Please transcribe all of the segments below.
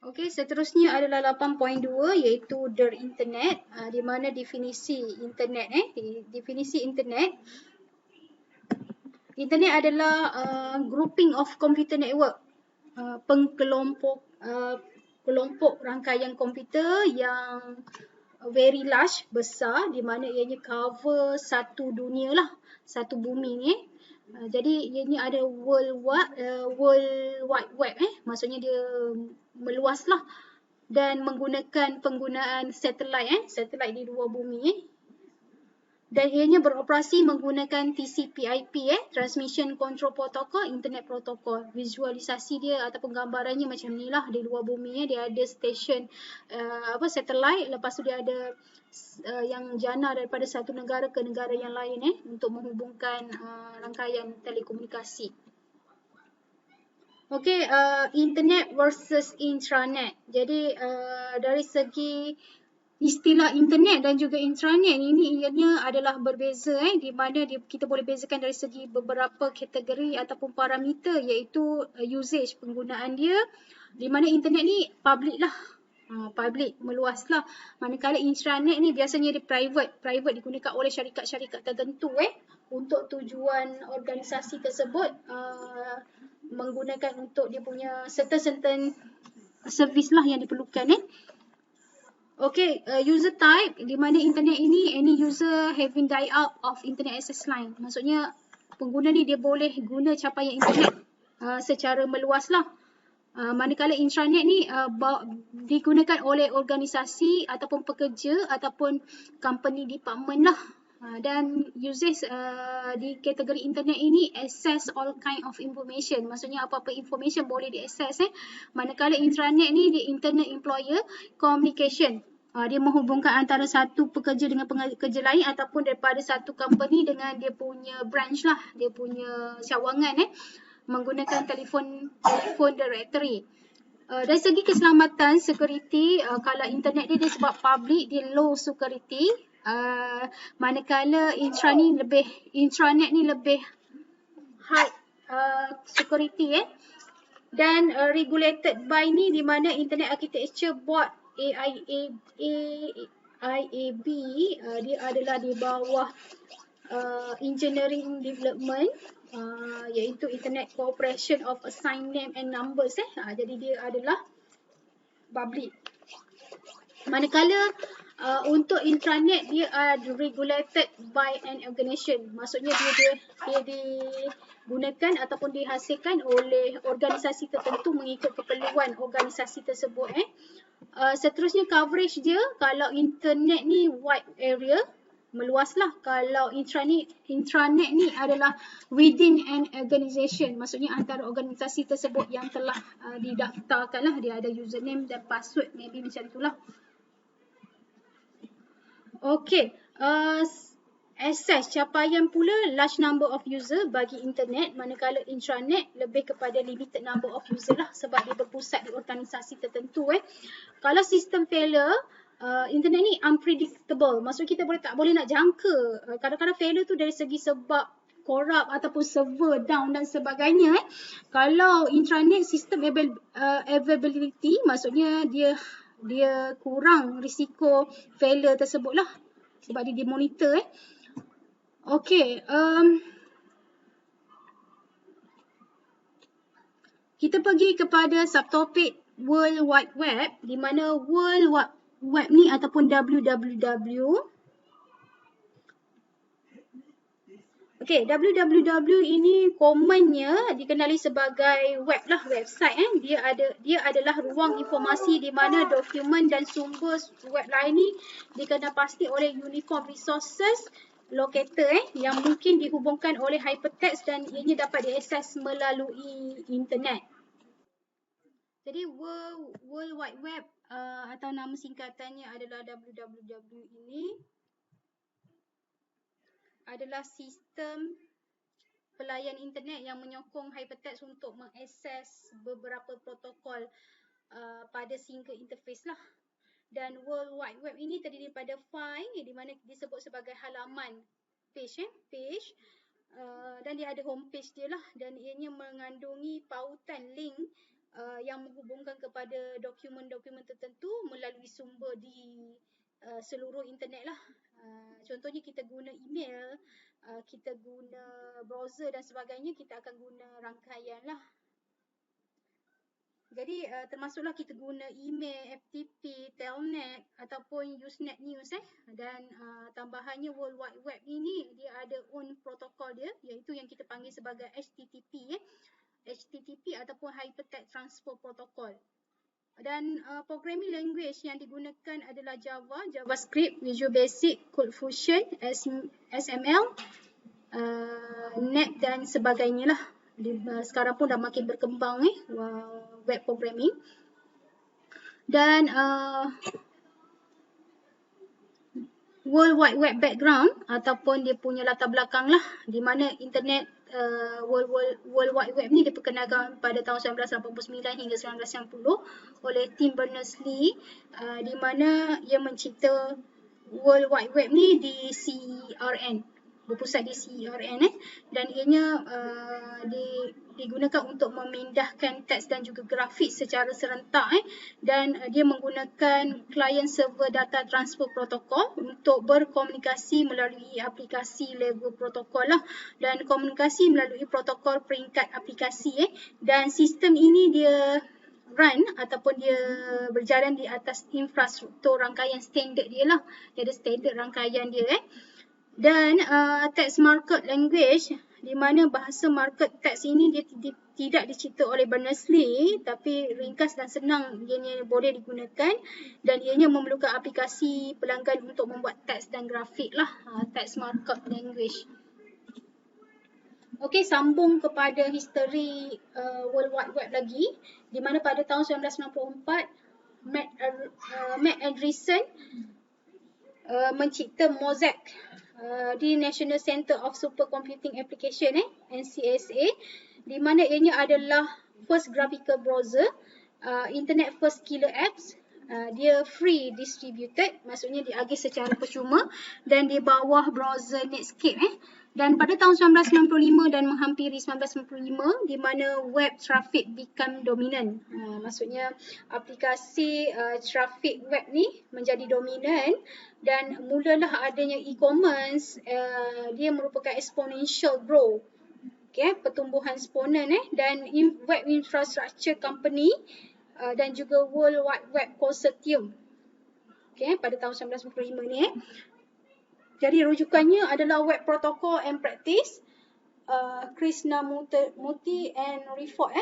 Okey, seterusnya adalah 8.2 iaitu the internet, di mana definisi internet definisi internet. Internet adalah grouping of computer network, kelompok rangkaian komputer yang very large, besar, di mana ianya cover satu dunia lah, satu bumi ni. Jadi ianya ada world wide web, maksudnya dia meluas lah, dan menggunakan penggunaan satelit di luar bumi. Dan ianya beroperasi menggunakan TCP/IP, Transmission Control Protocol, Internet Protocol. Visualisasi dia ataupun gambarannya macam ni lah di luar bumi. Dia ada stesen satelit, lepas tu dia ada yang jana daripada satu negara ke negara yang lain untuk menghubungkan rangkaian telekomunikasi. Okey, internet versus intranet. Jadi dari segi istilah internet dan juga intranet ini ianya adalah berbeza, di mana kita boleh bezakan dari segi beberapa kategori ataupun parameter, iaitu usage, penggunaan dia, di mana internet ni public lah, public, meluas lah. Manakala intranet ni biasanya dia private digunakan oleh syarikat-syarikat tertentu untuk tujuan organisasi tersebut menggunakan untuk dia punya certain servis lah yang diperlukan. Okey, user type, di mana internet ini any user having dial-up of internet access line. Maksudnya pengguna ni dia boleh guna capaian internet secara meluas lah. Manakala intranet ni digunakan oleh organisasi ataupun pekerja ataupun company department lah. Dan users di kategori internet ini access all kind of information. Maksudnya apa-apa information boleh diakses. Manakala intranet ni dia internet employer communication. Dia menghubungkan antara satu pekerja dengan pekerja lain ataupun daripada satu company dengan dia punya branch lah, dia punya cawangan menggunakan telefon directory. Dari segi keselamatan, security, kalau internet dia sebab public, dia low security. Manakala intranet ni lebih high security. Dan regulated by ni di mana Internet Architecture Board IAB, dia adalah di bawah Engineering Development, iaitu Internet Corporation of Assigned Name and Numbers. Jadi dia adalah public. Manakala untuk intranet dia regulated by an organization. Maksudnya dia digunakan ataupun dihasilkan oleh organisasi tertentu mengikut keperluan organisasi tersebut. Seterusnya coverage dia, kalau internet ni wide area, meluas lah. Kalau intranet ni adalah within an organization, maksudnya antara organisasi tersebut yang telah didaftarkan lah, dia ada username dan password, maybe macam itulah. Okey, access capaian pula large number of user bagi internet, manakala intranet lebih kepada limited number of user lah, sebab dia berpusat di organisasi tertentu. Kalau sistem failure, internet ni unpredictable, maksud kita tak boleh nak jangka. Kadang-kadang failure tu dari segi sebab corrupt ataupun server down dan sebagainya. Kalau intranet sistem availability, maksudnya dia kurang risiko failure tersebut lah, sebab dia dimonitor. Okey, kita pergi kepada subtopik World Wide Web, di mana World Wide Web ni ataupun WWW. Okey, www ini commonnya dikenali sebagai web lah, website. Dia adalah ruang informasi di mana dokumen dan sumber web lain ni dikenal pasti oleh uniform resources locator yang mungkin dihubungkan oleh hypertext dan ianya dapat diakses melalui internet. Jadi World Wide Web atau nama singkatannya adalah WWW ini adalah sistem pelayan internet yang menyokong hypertext untuk mengakses beberapa protokol pada single interface lah. Dan World Wide Web ini terdiri daripada file di mana disebut sebagai halaman page, dan dia ada home page dia lah, dan ianya mengandungi pautan link yang menghubungkan kepada dokumen-dokumen tertentu melalui sumber di seluruh internet lah. Contohnya kita guna email, kita guna browser dan sebagainya, kita akan guna rangkaian lah. Jadi termasuklah kita guna email, FTP, Telnet ataupun Usenet News dan tambahannya World Wide Web ini dia ada own protokol dia, iaitu yang kita panggil sebagai HTTP HTTP ataupun Hypertext Transfer Protocol. Dan programming language yang digunakan adalah Java, JavaScript, Visual Basic, CodeFusion, XML, Net dan sebagainya lah. Sekarang pun dah makin berkembang web programming. Dan World Wide Web background ataupun dia punya latar belakang lah, di mana internet World Wide Web ni diperkenalkan pada tahun 1989 hingga 1990 oleh Tim Berners-Lee, di mana ia mencipta World Wide Web ni di CERN, berpusat di CERN dan ianya digunakan untuk memindahkan teks dan juga grafik secara serentak dan dia menggunakan client server data transfer protocol untuk berkomunikasi melalui aplikasi level protokol lah, dan komunikasi melalui protokol peringkat aplikasi dan sistem ini dia run ataupun dia berjalan di atas infrastruktur rangkaian standard dia lah. Dia ada standard rangkaian dia Dan text markup language, di mana bahasa markup teks ini dia tidak dicipta oleh Berners-Lee, tapi ringkas dan senang ianya boleh digunakan dan ianya memerlukan aplikasi pelanggan untuk membuat teks dan grafik lah, text markup language. Okey, sambung kepada history World Wide Web lagi, di mana pada tahun 1994 Mac Andreessen mencipta Mosaic di National Center of Supercomputing Application NCSA, di mana ianya adalah first graphical browser, internet first killer apps. Dia free distributed, maksudnya diagih secara percuma dan di bawah browser Netscape Dan pada tahun 1995 dan menghampiri 1995, di mana web traffic become dominant. Maksudnya aplikasi traffic web ni menjadi dominan dan mulalah adanya e-commerce. Dia merupakan exponential growth. Pertumbuhan eksponen dan web infrastructure company dan juga World Wide Web Consortium. Pada tahun 1995 ni Jadi rujukannya adalah Web Protocol and Practice, Krishnamurti and Rifot.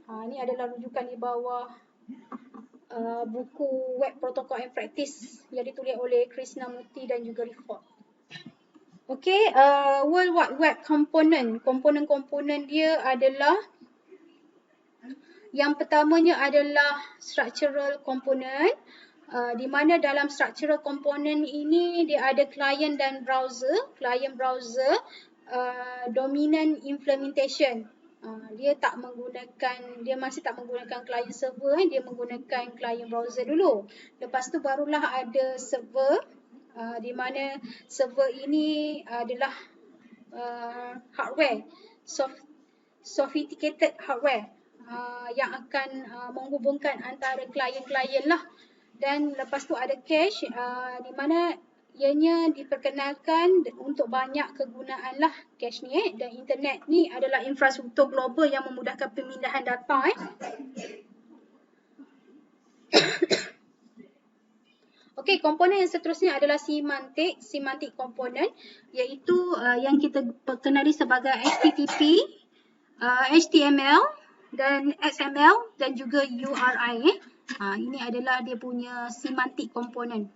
Ini adalah rujukan di bawah buku Web Protocol and Practice yang ditulis oleh Krishnamurti dan juga Rifot. World Wide Web component. Komponen-komponen dia adalah, yang pertamanya adalah structural component. Di mana dalam structural component ini dia ada client dan browser. Client browser dominant implementation. Dia masih tak menggunakan client server, dia menggunakan client browser dulu. Lepas tu barulah ada server, di mana server ini adalah hardware, sophisticated hardware yang akan menghubungkan antara klien-klien lah. Dan lepas tu ada cache, di mana ianya diperkenalkan untuk banyak kegunaan lah cache ni. Dan internet ni adalah infrastruktur global yang memudahkan pemindahan data. Komponen yang seterusnya adalah semantic component, iaitu yang kita kenali sebagai HTTP, HTML dan XML dan juga URI. Ini adalah dia punya semantic component.